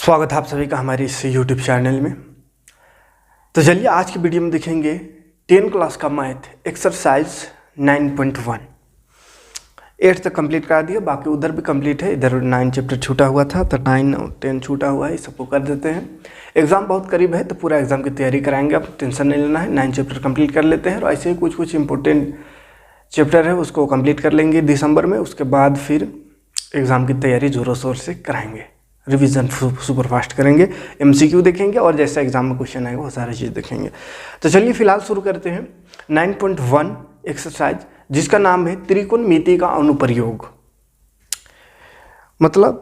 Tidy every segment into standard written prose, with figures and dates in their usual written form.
स्वागत है आप सभी का हमारे इस यूट्यूब चैनल में। तो चलिए आज की वीडियो में देखेंगे 10 क्लास का मैथ एक्सरसाइज 9.1। 8 तक कंप्लीट करा दिया, बाकी उधर भी कंप्लीट है। इधर 9 चैप्टर छूटा हुआ था तो 9 और 10 छूटा हुआ है, सबको कर देते हैं। एग्ज़ाम बहुत करीब है तो पूरा एग्ज़ाम की तैयारी कराएंगे, आप टेंशन नहीं लेना है। 9 चैप्टर कंप्लीट कर लेते हैं और ऐसे ही कुछ कुछ इंपॉर्टेंट चैप्टर है उसको कंप्लीट कर लेंगे दिसंबर में। उसके बाद फिर एग्ज़ाम की तैयारी ज़ोरों शोर से कराएंगे, रिवीजन सुपर फास्ट करेंगे, एमसीक्यू देखेंगे और जैसा एग्जाम में क्वेश्चन आएगा वो सारी चीज़ देखेंगे। तो चलिए फिलहाल शुरू करते हैं 9.1 एक्सरसाइज, जिसका नाम है त्रिकोणमिति का अनुप्रयोग, मतलब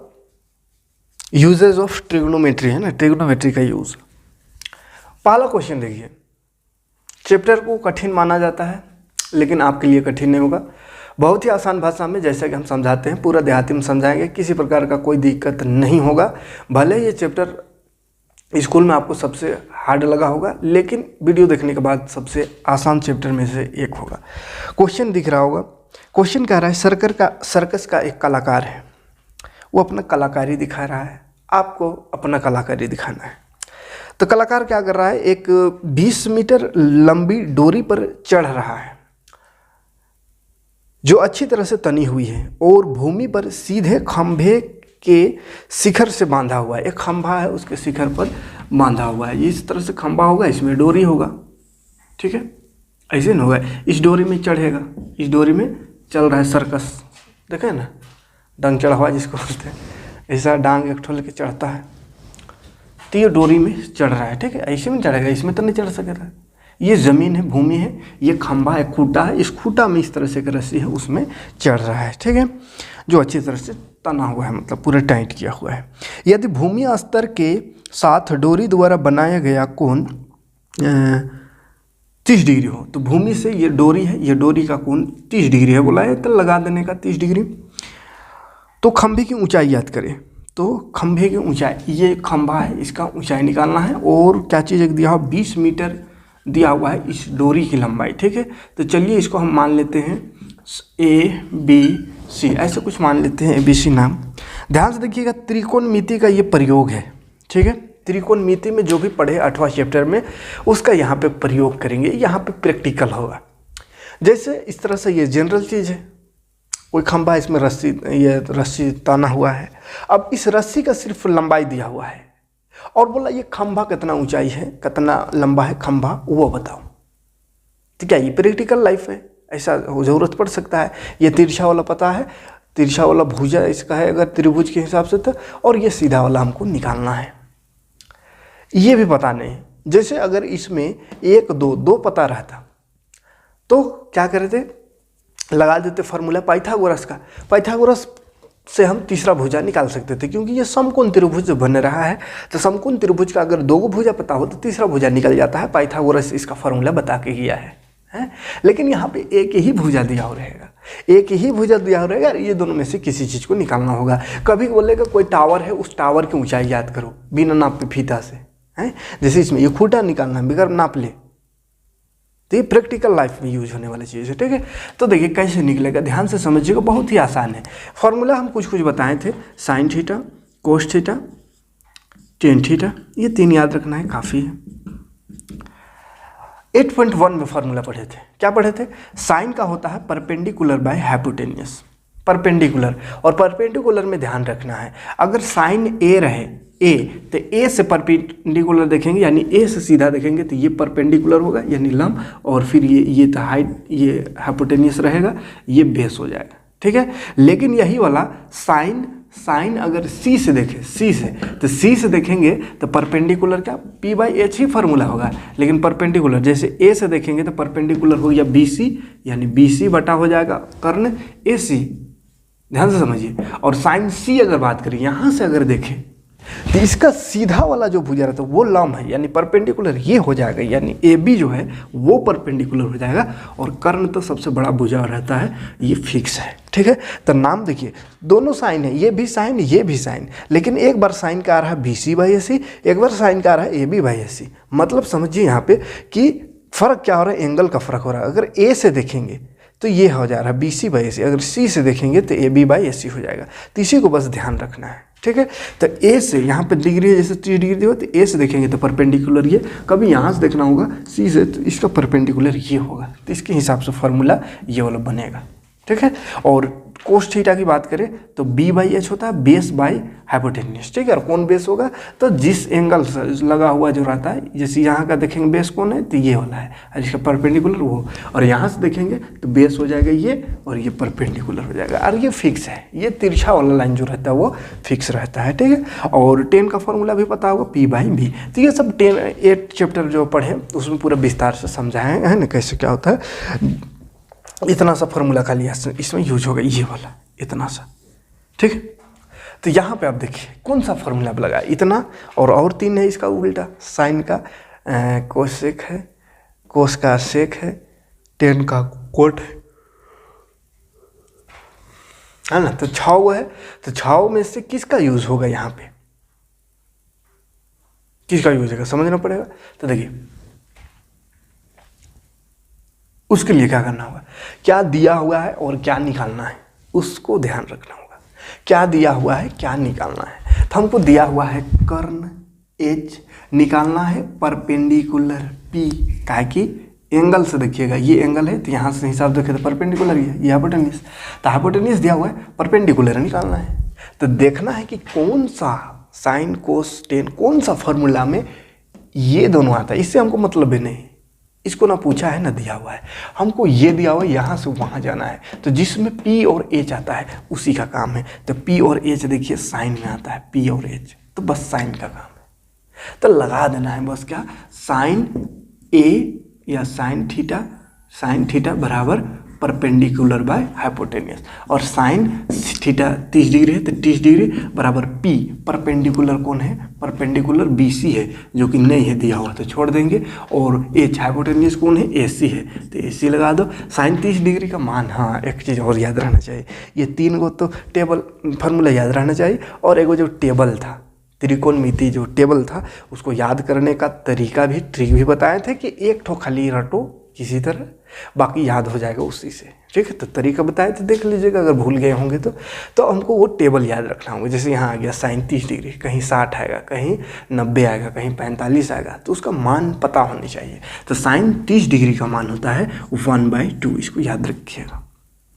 यूजेज ऑफ ट्रिग्नोमेट्री है ना, ट्रिग्नोमेट्री का यूज। पहला क्वेश्चन देखिए, चैप्टर को कठिन माना जाता है लेकिन आपके लिए कठिन नहीं होगा, बहुत ही आसान भाषा में जैसा कि हम समझाते हैं पूरा देहाती में समझाएंगे, किसी प्रकार का कोई दिक्कत नहीं होगा। भले ये चैप्टर स्कूल में आपको सबसे हार्ड लगा होगा लेकिन वीडियो देखने के बाद सबसे आसान चैप्टर में से एक होगा। क्वेश्चन दिख रहा होगा, क्वेश्चन कह रहा है सर्कस का एक कलाकार है, वो अपना कलाकारी दिखा रहा है, आपको अपना कलाकारी दिखाना है। तो कलाकार क्या कर रहा है, एक 20 मीटर लंबी डोरी पर चढ़ रहा है जो अच्छी तरह से तनी हुई है और भूमि पर सीधे खंभे के शिखर से बांधा हुआ है। एक खंभा है उसके शिखर पर बांधा हुआ है, इस तरह से खंभा होगा, इसमें डोरी होगा, ठीक है, ऐसे नहीं होगा। इस डोरी में चढ़ेगा, इस डोरी में चल रहा है सर्कस, देखे ना, डांग चढ़ा हुआ जिसको बोलते हैं, ऐसा डांग एक ठो लेके चढ़ता है, तो ये डोरी में चढ़ रहा है, ठीक है, ऐसे में चढ़ेगा, इसमें तो नहीं चढ़ सकेगा। ये ज़मीन है, भूमि है, ये खंभा है, खूंटा है, इस खूंटा में इस तरह से एक रस्सी है उसमें चढ़ रहा है, ठीक है, जो अच्छी तरह से तना हुआ है, मतलब पूरा टाइट किया हुआ है। यदि भूमि स्तर के साथ डोरी द्वारा बनाया गया कोण 30 डिग्री हो, तो भूमि से ये डोरी है, ये डोरी का कोण 30 डिग्री है, बोला है तो लगा देने का 30 डिग्री। तो खंभे की ऊंचाई याद करें, तो खंभे की ऊंचाई, ये खंभा है, इसका ऊंचाई निकालना है और क्या चीज़ दिया हो, 20 मीटर दिया हुआ है इस डोरी की लंबाई, ठीक है। तो चलिए इसको हम मान लेते हैं ABC, ऐसे कुछ मान लेते हैं ABC नाम। ध्यान से देखिएगा, त्रिकोणमिति का ये प्रयोग है, ठीक है। त्रिकोणमिति में जो भी पढ़े 8वां चैप्टर में उसका यहाँ पे प्रयोग करेंगे, यहाँ पे प्रैक्टिकल होगा। जैसे इस तरह से ये जनरल चीज़ है, कोई खंभा, इसमें रस्सी, ये रस्सी ताना हुआ है, अब इस रस्सी का सिर्फ लंबाई दिया हुआ है और बोला ये खंभा कितना ऊंचाई है, कितना लंबा है खंभा, वो बताओ। तो क्या ये प्रैक्टिकल लाइफ है, ऐसा ज़रूरत पड़ सकता है। ये तिरछा वाला पता है, तिरछा वाला भुजा इसका है अगर त्रिभुज के हिसाब से तो, और ये सीधा वाला हमको निकालना है, ये भी पता नहीं। जैसे अगर इसमें 1 2 पता रहता तो क्या करते, लगा देते फार्मूला पाइथागोरस का, पाइथागोरस से हम तीसरा भुजा निकाल सकते थे, क्योंकि ये समकोण त्रिभुज बन रहा है। तो समकोण त्रिभुज का अगर 2 भुजा पता हो तो तीसरा भुजा निकल जाता है, पाइथागोरस इसका फार्मूला बता के किया है। लेकिन यहाँ पे एक ही भुजा दिया हो रहेगा, एक ही भुजा दिया हो रहेगा, ये दोनों में से किसी चीज़ को निकालना होगा। कभी बोलेगा कोई टावर है, उस टावर की ऊंचाई याद करो बिना नाप पे फीता से, है, जैसे इसमें ये खूंटा निकालना है बगैर नाप ले, तो ये प्रैक्टिकल लाइफ में यूज होने वाली चीज़ है, ठीक है। तो देखिए कैसे निकलेगा, ध्यान से समझिएगा, बहुत ही आसान है। फॉर्मूला हम कुछ बताए थे, sine theta, cos theta, tan theta, ये 3 याद रखना है, काफ़ी है। 8.1 में फार्मूला पढ़े थे, क्या पढ़े थे, साइन का होता है परपेंडिकुलर बाय हाइपोटेन्यूस, परपेंडिकुलर, और परपेंडिकुलर में ध्यान रखना है, अगर साइन ए रहे, ए तो ए से परपेंडिकुलर देखेंगे, यानी ए से सीधा देखेंगे तो ये परपेंडिकुलर होगा यानी लंब, और फिर ये तो हाइट, ये हाइपोटेन्यूस रहेगा, ये बेस हो जाएगा, ठीक है। लेकिन यही वाला साइन अगर सी से देखें, सी से, तो सी से देखेंगे तो परपेंडिकुलर क्या P/H ही फार्मूला होगा, लेकिन परपेंडिकुलर जैसे ए से देखेंगे तो परपेंडिकुलर हो गया BC, यानी BC बटा हो जाएगा कर्ण AC, ध्यान से समझिए। और साइन सी अगर बात करें, यहाँ से अगर देखें तो इसका सीधा वाला जो भुजा रहता है वो लंब है, यानी परपेंडिकुलर ये हो जाएगा, यानी AB जो है वो परपेंडिकुलर हो जाएगा, और कर्ण तो सबसे बड़ा भुजा रहता है, ये फिक्स है, ठीक है। तो नाम देखिए, दोनों साइन है, ये भी साइन, ये भी साइन, लेकिन एक बार साइन का आ रहा है BC/AC, एक बार साइन का आ रहा है AB/AC। मतलब समझिए यहाँ पे कि फ़र्क क्या हो रहा है, एंगल का फ़र्क हो रहा है। अगर A से देखेंगे तो ये हो जा रहा है BC/AC, अगर C से देखेंगे तो AB/AC हो जाएगा। तो इसी को बस ध्यान रखना है, ठीक है। तो ए से यहाँ पे डिग्री है, जैसे 30 डिग्री हो तो ए से देखेंगे तो परपेंडिकुलर ये, कभी यहाँ से देखना होगा सी से तो इसका परपेंडिकुलर ये होगा, तो इसके हिसाब से फॉर्मूला ये वाला बनेगा, ठीक है। और कोस थीटा की बात करें तो B/H होता है बेस बाय हाइपोटेन्यूज, ठीक है। और कौन बेस होगा, तो जिस एंगल से लगा हुआ जो रहता है, जैसे यहाँ का देखेंगे बेस कौन है तो ये वाला है, और इसका परपेंडिकुलर वो, और यहाँ से देखेंगे तो बेस हो जाएगा ये और ये परपेंडिकुलर हो जाएगा, और ये फिक्स है, ये तिरछा वाला लाइन जो रहता है वो फिक्स रहता है, ठीक है। और 10 का फॉर्मूला भी पता होगा P/B। तो ये सब 8 चैप्टर जो पढ़े उसमें पूरा विस्तार से समझाए हैं ना कैसे क्या होता है। इतना सा फॉर्मूला खाली इसमें यूज होगा, ये वाला इतना सा, ठीक है। तो यहाँ पे आप देखिए कौन सा फॉर्मूला लगा, इतना और 3 है इसका उल्टा, साइन का कोसेक है, कोस का सेक है, 10 का कोट है ना। तो 6 है, तो 6 में से किसका यूज होगा, यहाँ पे किसका यूज होगा समझना पड़ेगा। तो देखिए उसके लिए क्या करना होगा, क्या दिया हुआ है और क्या निकालना है उसको ध्यान रखना होगा। क्या दिया हुआ है क्या निकालना है, तो हमको दिया हुआ है कर्ण H, निकालना है परपेंडिकुलर P, काहे कि एंगल से देखिएगा ये एंगल है तो यहाँ से हिसाब देखे तो परपेंडिकुलर ही है, ये हाइपोटेन्यूज, तो हाइपोटेन्यूज दिया हुआ है, परपेंडिकुलर निकालना है। तो देखना है कि कौन सा साइन कोस टेन कौन सा फॉर्मूला में ये दोनों आता है, इससे हमको मतलब ही नहीं, इसको ना पूछा है ना दिया हुआ है, हमको ये दिया हुआ है यहाँ से वहाँ जाना है, तो जिसमें P और H आता है उसी का काम है। तो P और H देखिए साइन में आता है, P और H तो बस साइन का काम है, तो लगा देना है बस क्या, साइन A या साइन थीटा बराबर परपेंडिकुलर बाय हाइपोटेन्यूज, और साइन थीटा 30 डिग्री है तो 30 डिग्री बराबर P, परपेंडिकुलर कौन है, परपेंडिकुलर BC है जो कि नहीं है दिया हुआ तो छोड़ देंगे, और H हाइपोटेन्यूज कौन है AC है तो AC लगा दो। साइन 30 डिग्री का मान, हाँ एक चीज़ और याद रहना चाहिए, ये 3 गो तो टेबल फार्मूला याद रहना चाहिए, और एक जो टेबल था त्रिकोणमिति जो टेबल था उसको याद करने का तरीका भी ट्रिक भी बताए थे कि एक ठो खाली रटो किसी तरह, बाकी याद हो जाएगा उसी से, ठीक है। तो तरीका बताए थे देख लीजिएगा अगर भूल गए होंगे तो हमको वो टेबल याद रखना होगा। जैसे यहाँ आ गया साइन 30 डिग्री, कहीं 60 आएगा, कहीं 90 आएगा, कहीं 45 आएगा, तो उसका मान पता होनी चाहिए। तो साइन 30 डिग्री का मान होता है 1/2, इसको याद रखिएगा,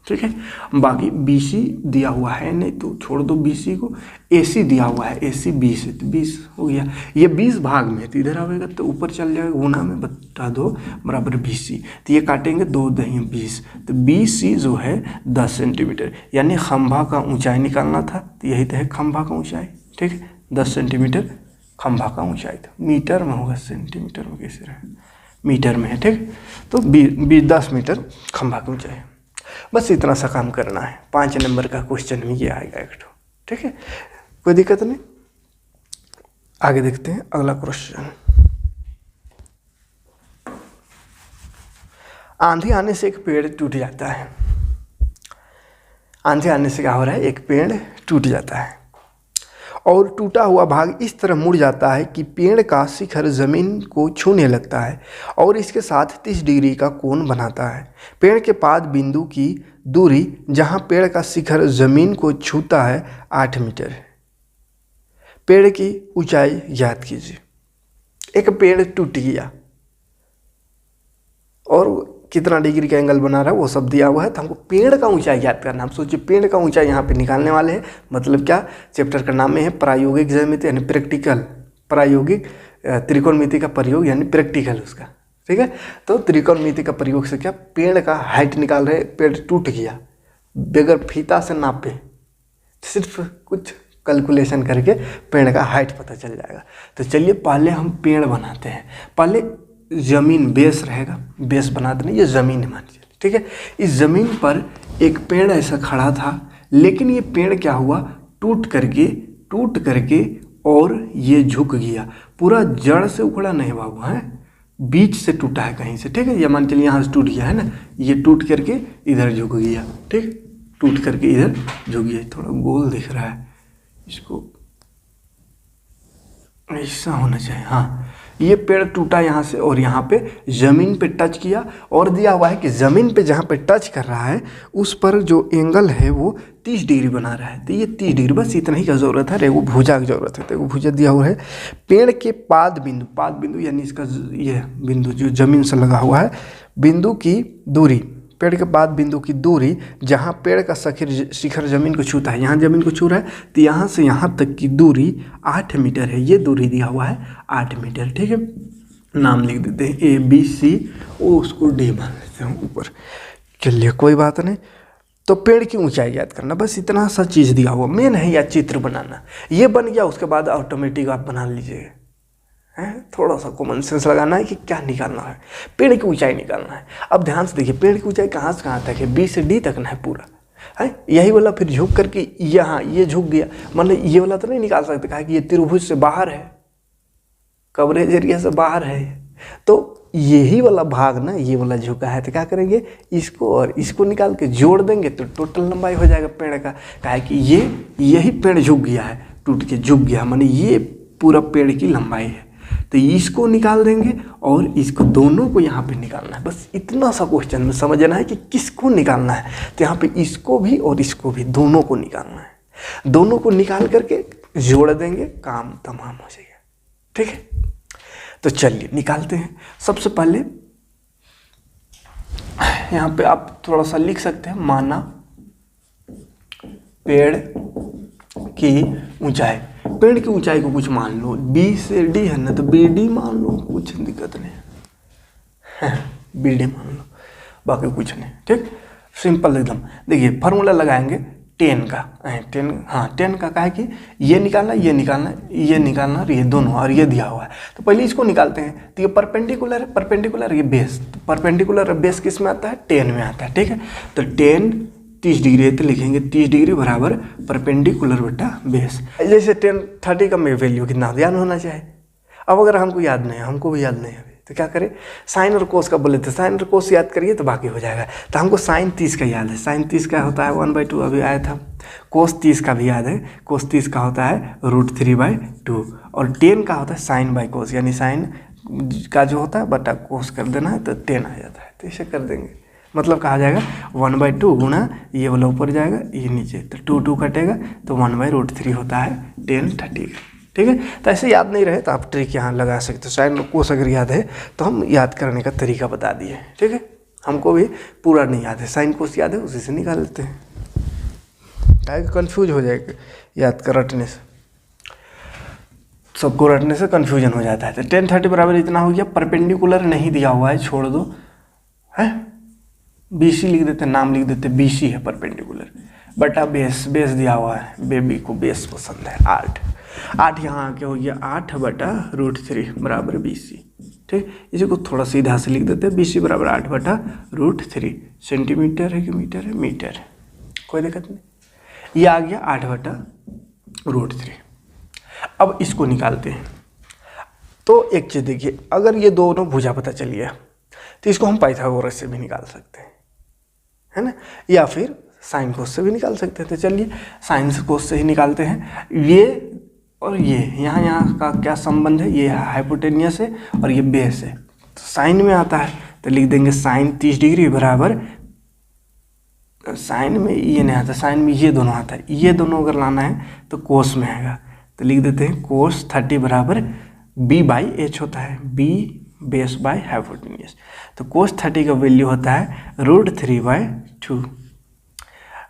ठीक है। बाकी BC दिया हुआ है नहीं तो छोड़ दो BC को, AC दिया हुआ है, AC 20 है तो 20 हो गया, ये 20 भाग में तो इधर आएगा तो ऊपर चल जाएगा, गुना में बटा 2 बराबर BC, तो ये काटेंगे 2 दही 20, तो BC जो है 10 सेंटीमीटर, यानी खंभा का ऊंचाई निकालना था, तो यही तो है खंभा का ऊंचाई, ठीक है। 10 सेंटीमीटर खंभा का ऊंचाई, तो मीटर में होगा, सेंटीमीटर में कैसे रहे, मीटर में है, ठीक। तो 10 मीटर खंभा की ऊंचाई, बस इतना सा काम करना है। 5 नंबर का क्वेश्चन में ये आएगा एक ठो, ठीक है, कोई दिक्कत नहीं। आगे देखते हैं अगला क्वेश्चन। आंधी आने से एक पेड़ टूट जाता है, आंधी आने से क्या हो रहा है, एक पेड़ टूट जाता है और टूटा हुआ भाग इस तरह मुड़ जाता है कि पेड़ का शिखर जमीन को छूने लगता है और इसके साथ 30 डिग्री का कोण बनाता है। पेड़ के पाद बिंदु की दूरी जहां पेड़ का शिखर जमीन को छूता है 8 मीटर है। पेड़ की ऊंचाई ज्ञात कीजिए। एक पेड़ टूट गया और कितना डिग्री का एंगल बना रहा है वो सब दिया हुआ है, तो हमको पेड़ का ऊंचाई ज्ञात करना। हम सोचिए पेड़ का ऊंचाई यहाँ पे निकालने वाले हैं, मतलब क्या, चैप्टर का नाम है प्रायोगिक ज्यामिति यानी प्रैक्टिकल, प्रायोगिक त्रिकोणमिति का प्रयोग यानी प्रैक्टिकल उसका, ठीक है। तो त्रिकोणमिति का प्रयोग से क्या, पेड़ का हाइट निकाल रहे, पेड़ टूट गया, बगैर फीता से नापे, सिर्फ कुछ कैलकुलेशन करके पेड़ का हाइट पता चल जाएगा। तो चलिए पहले हम पेड़ बनाते हैं। पहले जमीन बेस रहेगा, बेस बना देना, ये ज़मीन है मान लीजिए, ठीक है। इस ज़मीन पर एक पेड़ ऐसा खड़ा था, लेकिन ये पेड़ क्या हुआ, टूट करके और ये झुक गया, पूरा जड़ से उखड़ा नहीं बाबू है, बीच से टूटा है कहीं से, ठीक है। ये मान चलिए यहाँ से टूट गया है ना, ये टूट करके इधर झुक गया, ठीक, टूट करके इधर झुक गया, थोड़ा गोल दिख रहा है, इसको ऐसा होना चाहिए, हाँ ये पेड़ टूटा यहाँ से और यहाँ पे ज़मीन पे टच किया, और दिया हुआ है कि ज़मीन पे जहाँ पे टच कर रहा है उस पर जो एंगल है वो 30 डिग्री बना रहा है। तो ये 30 डिग्री, बस इतना ही का ज़रूरत है। एगो भुजा की ज़रूरत है, तो एगो भुजा दिया हुआ है। पेड़ के पाद बिंदु यानी इसका ये बिंदु जो ज़मीन से लगा हुआ है, बिंदु की दूरी, पेड़ के पाद बिंदु की दूरी जहाँ पेड़ का शिखर ज़मीन को छूता है, यहाँ ज़मीन को छू रहा है, तो यहाँ से यहाँ तक की दूरी 8 मीटर है। ये दूरी दिया हुआ है 8 मीटर, ठीक है। नाम लिख देते हैं ABC, वो उसको D मान लेते हैं ऊपर। चलिए कोई बात नहीं। तो पेड़ की ऊंचाई याद करना, बस इतना सा चीज़ दिया हुआ। मेन है या चित्र बनाना, ये बन गया, उसके बाद ऑटोमेटिक आप बना लीजिएगा। है थोड़ा सा कॉमन सेंस लगाना है कि क्या निकालना है, पेड़ की ऊंचाई निकालना है। अब ध्यान से देखिए, पेड़ की ऊंचाई कहाँ से कहाँ तक है, B से D तक ना है पूरा, है यही वाला। फिर झुक करके यहाँ ये झुक गया, मतलब ये वाला तो नहीं निकाल सकते, कहा कि ये त्रिभुज से बाहर है, कवरेज एरिया से बाहर है, तो यही वाला भाग ना, ये वाला झुका है, तो क्या करेंगे, इसको और इसको निकाल के जोड़ देंगे तो टोटल लंबाई हो जाएगा पेड़ का। कहा कि यही पेड़ झुक गया है, टूट के झुक गया, माने ये पूरा पेड़ की लंबाई है। तो इसको निकाल देंगे और इसको दोनों को यहाँ पे निकालना है। बस इतना सा क्वेश्चन में समझना है कि किसको निकालना है। तो यहाँ पे इसको भी और इसको भी, दोनों को निकालना है। दोनों को निकाल करके जोड़ देंगे, काम तमाम हो जाएगा, ठीक है। तो चलिए निकालते हैं। सबसे पहले यहाँ पे आप थोड़ा सा लिख सकते हैं, माना पेड़ की ऊंचाई, पेड़ की ऊंचाई को कुछ मान लो, B से D है ना, तो BD मान लो, कुछ दिक्कत नहीं है, BD मान लो, बाकी कुछ नहीं, ठीक, सिंपल एकदम। देखिए फार्मूला लगाएंगे 10 का, 10 का है कि ये निकालना, ये निकालना, ये निकालना, और ये दोनों, और ये दिया हुआ है। तो पहले इसको निकालते हैं। तो ये परपेंडिकुलर है, परपेंडिकुलर, ये बेस, तो परपेंडिकुलर बेस किस में आता है, 10 में आता है, ठीक है। तो 10 30 डिग्री है, तो लिखेंगे 30 डिग्री बराबर परपेंडिकुलर बटा बेस। जैसे 10 30 का वैल्यू कितना ध्यान होना चाहिए। अब अगर हमको याद नहीं है, हमको भी याद नहीं है, तो क्या करें, साइन और कोस का बोले थे, साइन और कोस याद करिए तो बाकी हो जाएगा। तो हमको साइन 30 का याद है, साइन 30 का होता है 1/2, अभी आया था। कोस 30 का भी याद है, कोस 30 का होता है √3/2, और 10 का होता है साइन बाई कोस, यानी साइन का जो होता है बटा कोस कर देना है, तो 10 आ जाता है। तो इसे कर देंगे, मतलब कहा जाएगा 1/2 गुणा ये वाला ऊपर जाएगा, ये नीचे, तो 2 कटेगा, तो 1/√3 होता है 10 30 का, ठीक है। तो ऐसे याद नहीं रहे तो आप ट्रिक यहाँ लगा सकते हो। साइन कोस अगर याद है तो हम याद करने का तरीका बता दिए, ठीक है। हमको भी पूरा नहीं याद है, साइन कोस याद है, उसी से निकाल लेते हैं, कंफ्यूज हो जाएगा याद कर रटने से, सबको रटने से कन्फ्यूजन हो जाता है। तो 10 30 बराबर इतना हो गया। परपेंडिकुलर नहीं दिया हुआ है, छोड़ दो, है BC लिख देते, नाम लिख देते, BC है परपेंडिकुलर, बटा बेस, बेस दिया हुआ है, बेबी को बेस पसंद है, 8 यहाँ आके हो गया 8/√3 बराबर BC, ठीक। इसी को थोड़ा सीधा से लिख देते हैं, BC बराबर 8/√3। सेंटीमीटर है कि मीटर है, मीटर है, कोई दिक्कत नहीं। ये आ गया 8/√3। अब इसको निकालते हैं। तो एक चीज़ देखिए, अगर ये दोनों भुजा पता चल गया तो इसको हम पाइथागोरस से भी निकाल सकते हैं, है ना, या फिर साइन कोस से भी निकाल सकते हैं। तो चलिए साइन कोस से ही निकालते हैं। ये और ये यहाँ का क्या संबंध है, ये हाइपोटेनियस है और ये बेस है, तो साइन में आता है, तो लिख देंगे साइन 30 डिग्री बराबर, साइन में ये नहीं आता, साइन में ये दोनों आता है, ये दोनों अगर लाना है तो कोस में आएगा, तो लिख देते हैं कोस 30 बराबर B/H होता है, B बेस बाय हाइपोटेनियस। तो कोस 30 का वैल्यू होता है √3/2,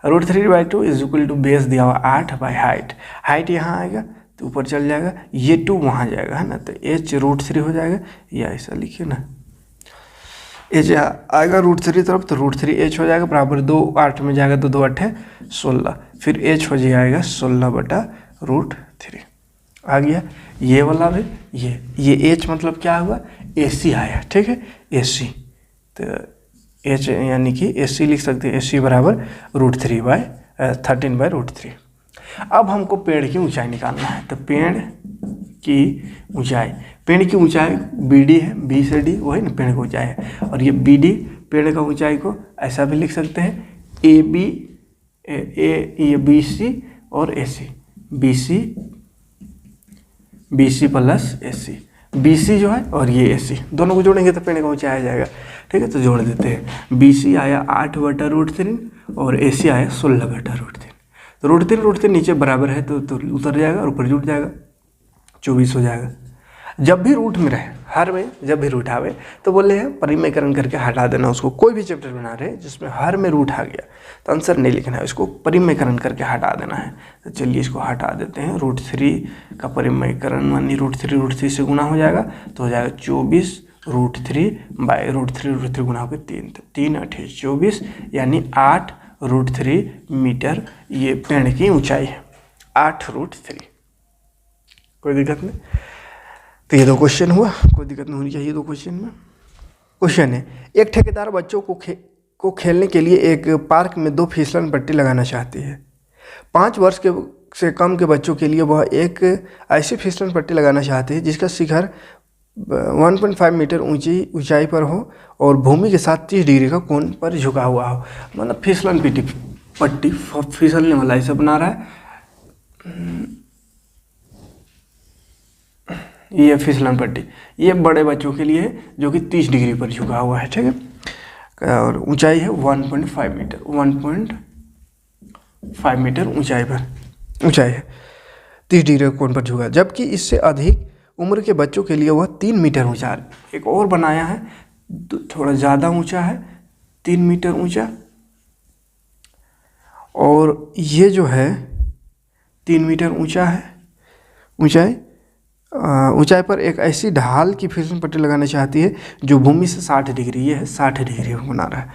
√3/2 इज इक्वल टू बेस दिया हुआ 8/हाइट, हाइट यहाँ आएगा तो ऊपर चल जाएगा, ये 2 वहाँ जाएगा, है ना, तो H √3 हो जाएगा, या ऐसा लिखिए ना, H आएगा √3 तरफ, तो √3H हो जाएगा बराबर 2, 8 में जाएगा तो 2 8 16, फिर H हो जाएगा 16/√3 आ गया। ये वाला भी ये H मतलब क्या हुआ, AC आया, ठीक है, AC, तो H यानी कि AC लिख सकते हैं, AC बराबर √13/√3। अब हमको पेड़ की ऊंचाई निकालना है। तो पेड़ की ऊंचाई BD है, B से D वही ना पेड़ की ऊंचाई है, और ये BD पेड़ का ऊंचाई को ऐसा भी लिख सकते हैं, AB ये BC और AC, BC plus AC, BC जो है और ये AC, दोनों को जोड़ेंगे तो पेड़ का ऊंचाई आ जाएगा। ठीक है, तो जोड़ देते हैं। BC आया 8/√3 और AC आया 16/√3। तो √3 नीचे बराबर है तो उतर जाएगा और ऊपर जुड़ जाएगा, 24 हो जाएगा। जब भी रूट में रहे, हर में जब भी रूट आवे तो बोले हैं परिमयकरण करके हटा देना उसको। कोई भी चैप्टर बना रहे हैं जिसमें हर में रूट आ गया तो आंसर नहीं लिखना है, इसको परिमयकरण करके हटा देना है। तो चलिए इसको हटा देते हैं। √3 का परिमयकरण मानी √3 से गुना हो जाएगा तो हो जाएगा 24√3/√3 गुना होकर 3, तो 3 8 24 यानी 8√3 मीटर ये पेड़ की ऊंचाई है, 8√3। कोई दिक्कत नहीं। तो ये 2 क्वेश्चन हुआ, कोई दिक्कत नहीं होनी चाहिए 2 क्वेश्चन में। क्वेश्चन है, एक ठेकेदार बच्चों को खेलने के लिए एक पार्क में 2 फिसलन पट्टी लगाना चाहती है। 5 वर्ष से कम के बच्चों के लिए वह एक ऐसी फिसलन पट्टी लगाना चाहते हैं जिसका शिखर 1.5 मीटर ऊंचाई पर हो और भूमि के साथ 30 डिग्री का कोण पर झुका हुआ हो। मतलब फिसलन पट्टी फिसलने वाला ऐसा बना रहा है। ये फिसलन पट्टी ये बड़े बच्चों के लिए है जो कि 30 डिग्री पर झुका हुआ है। ठीक है, और ऊंचाई है 1.5 मीटर, 1.5 मीटर ऊंचाई है, 30 डिग्री कोण पर झुका। जबकि इससे अधिक उम्र के बच्चों के लिए वह 3 मीटर ऊंचा एक और बनाया है, थोड़ा ज़्यादा ऊंचा है, 3 मीटर ऊंचा। और ये जो है 3 मीटर ऊंचा है ऊंचाई पर एक ऐसी ढाल की फिसलन पट्टी लगाना चाहती है जो भूमि से 60 डिग्री, ये है 60 डिग्री बना रहा है।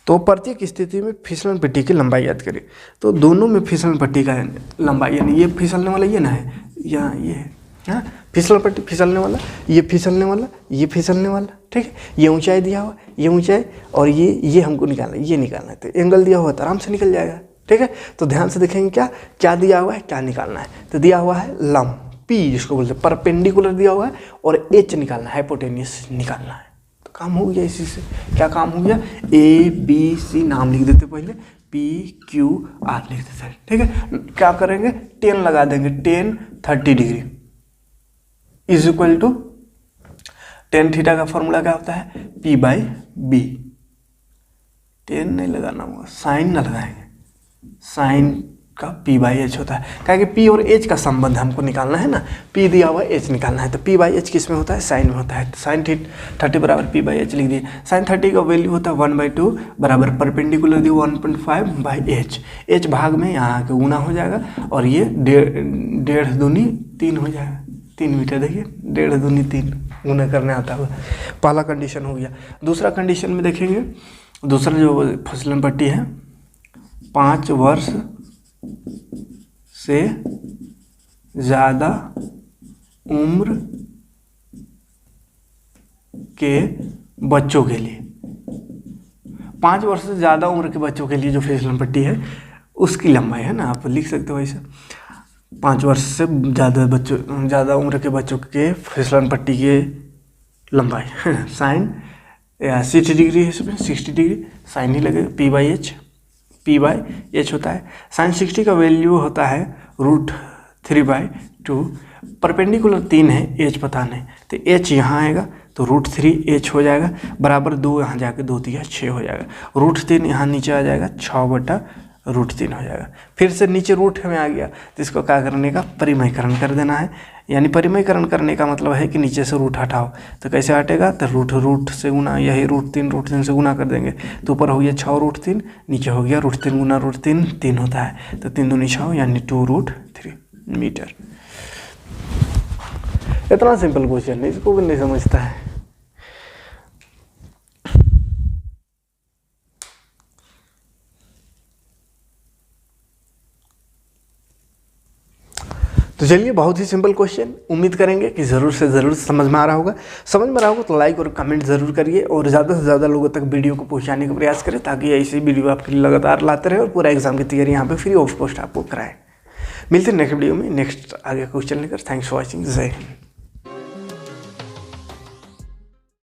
तो प्रत्येक स्थिति में फिसलन पट्टी की लंबाई याद करें। तो दोनों में फिसलन पट्टी का लंबाई, यानी ये फिसलने वाला ये ना है, या ये है, हाँ, फिसलन पट्टी फिसलने वाला, ये फिसलने वाला, ये फिसलने वाला। ठीक है, ये ऊंचाई दिया हुआ, ये ऊंचाई, और ये हमको निकालना है, ये निकालना है। तो एंगल दिया हुआ तो आराम से निकल जाएगा। ठीक है, तो ध्यान से देखेंगे क्या दिया हुआ है, क्या निकालना है। तो दिया हुआ है लंब P जिसको बोलते हैं परपेंडिकुलर दिया हुआ है, और H निकालना है, हाइपोटेन्यूस निकालना है। तो काम हो गया इसी से। क्या काम हो गया, ABC नाम लिख देते पहले, PQR लिख देते हैं। ठीक है, क्या करेंगे, 10 लगा देंगे, 10 30 degree is equal to tan theta का फॉर्मूला क्या होता है, P/B। 10 नहीं लगाना होगा, साइन ना लगाएंगे, साइन का P/H होता है। क्या कि P और H का संबंध हमको निकालना है ना, P दिया हुआ H निकालना है। तो P/H किस में होता है, साइन में होता है। तो साइन 30 बराबर P/H लिख दिए। साइन 30 का वैल्यू होता है 1/2 बराबर परपेंडिकुलर दिया 1.5/H। H भाग में यहाँ आके गुना हो जाएगा और ये 1.5 दूनी 3 हो जाएगा, 3 मीटर। देखिए 1.5 दूनी 3 गुना करने आता हुआ। पहला कंडीशन हो गया। दूसरा कंडीशन में देखेंगे, दूसरा जो फिसलन पट्टी है, 5 वर्ष से ज़्यादा उम्र के बच्चों के लिए, 5 वर्ष से ज़्यादा उम्र के बच्चों के लिए जो फिसलन पट्टी है उसकी लंबाई है ना, आप लिख सकते हो ऐसे, 5 वर्ष से ज़्यादा उम्र के बच्चों के फिसलन पट्टी की लंबाई साइन 60 डिग्री है, इसमें 60 डिग्री साइन ही लगेगा, P/H होता है। साइन 60 का वैल्यू होता है √3/2। परपेंडिकुलर 3 है, H पता नहीं, तो H यहाँ आएगा तो √3H हो जाएगा बराबर 2, यहाँ जाके 2 3 6 हो जाएगा। √3 यहाँ नीचे आ जाएगा, 6/√3 हो जाएगा। फिर से नीचे रूट में आ गया तो इसको क्या करने का, परिमयकरण कर देना है। यानी परिमयकरण करने का मतलब है कि नीचे से रूट हटाओ। तो कैसे हटेगा, तो रूट से गुना, यही √3 से गुना कर देंगे तो ऊपर हो गया 6√3, नीचे हो गया √3 गुना √3 3 होता है, तो 3 दूनी 6 यानी 2√3 मीटर। इतना सिंपल क्वेश्चन है, इसको भी नहीं समझता है। तो चलिए, बहुत ही सिंपल क्वेश्चन, उम्मीद करेंगे कि ज़रूर से ज़रूर समझ में आ रहा होगा। समझ में आ रहा होगा तो लाइक और कमेंट ज़रूर करिए और ज़्यादा से ज़्यादा लोगों तक वीडियो को पहुंचाने का प्रयास करें ताकि ऐसी वीडियो आपके लिए लगातार लाते रहे और पूरा एग्जाम की तैयारी यहाँ पे फ्री ऑफ कॉस्ट आपको कराएं। मिलते हैं नेक्स्ट वीडियो में, नेक्स्ट आगे क्वेश्चन लेकर। Thanks for watching. जय हिंद।